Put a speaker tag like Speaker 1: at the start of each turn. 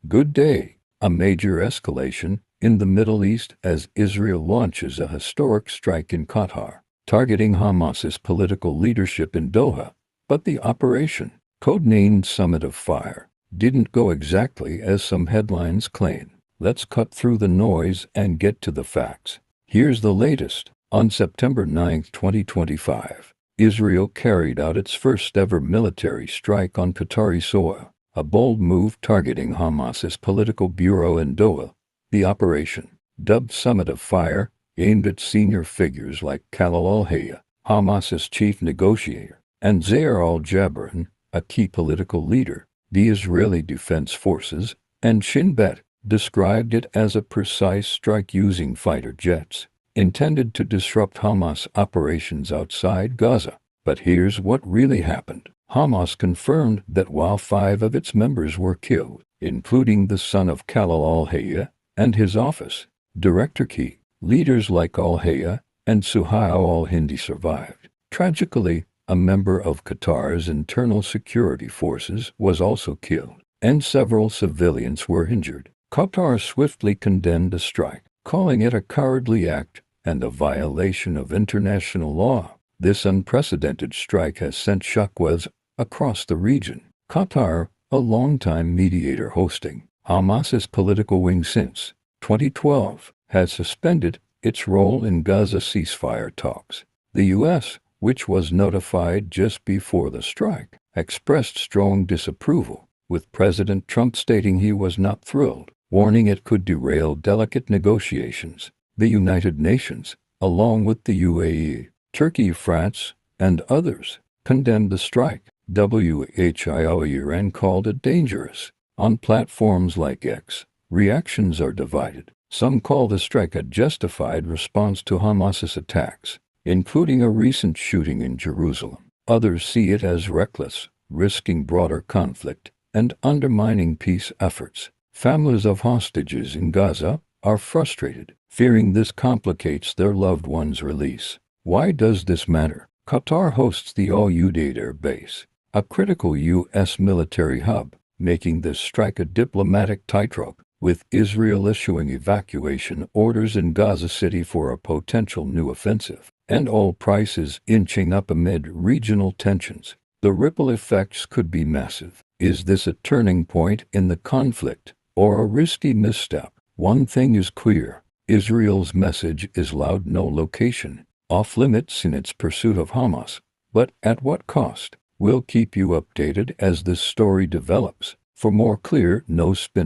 Speaker 1: Good day. A major escalation in the Middle East as Israel launches a historic strike in Qatar, targeting Hamas's political leadership in Doha. But the operation, codenamed Summit of Fire, didn't go exactly as some headlines claim. Let's cut through the noise and get to the facts. Here's the latest. On September 9, 2025, Israel carried out its first-ever military strike on Qatari soil, a bold move targeting Hamas's political bureau in Doha. The operation, dubbed Summit of Fire, aimed at senior figures like Khalil al-Hayya, Hamas's chief negotiator, and Zair al-Jabrin, a key political leader. The Israeli Defense Forces and Shin Bet described it as a precise strike using fighter jets, intended to disrupt Hamas operations outside Gaza. But here's what really happened. Hamas confirmed that while 5 of its members were killed, including the son of Khalil al-Hayya and his office director, key leaders like al-Hayya and Suhail al-Hindi survived. Tragically, a member of Qatar's internal security forces was also killed, and several civilians were injured. Qatar swiftly condemned the strike, calling it a cowardly act and a violation of international law. This unprecedented strike has sent shockwaves across the region. Qatar, a longtime mediator hosting Hamas's political wing since 2012, has suspended its role in Gaza ceasefire talks. The U.S., which was notified just before the strike, expressed strong disapproval, with President Trump stating he was not thrilled, warning it could derail delicate negotiations. The United Nations, along with the UAE, Turkey, France, and others, condemned the strike. WHO Iran called it dangerous. On platforms like X, reactions are divided. Some call the strike a justified response to Hamas's attacks, including a recent shooting in Jerusalem. Others see it as reckless, risking broader conflict and undermining peace efforts. Families of hostages in Gaza are frustrated, fearing this complicates their loved ones' release. Why does this matter? Qatar hosts the Al-Udeid Air Base, a critical U.S. military hub, making this strike a diplomatic tightrope, with Israel issuing evacuation orders in Gaza City for a potential new offensive, and oil prices inching up amid regional tensions. The ripple effects could be massive. Is this a turning point in the conflict, or a risky misstep? One thing is clear: Israel's message is loud: no location, off limits in its pursuit of Hamas. But at what cost? We'll keep you updated as this story develops. For more clear, no-spin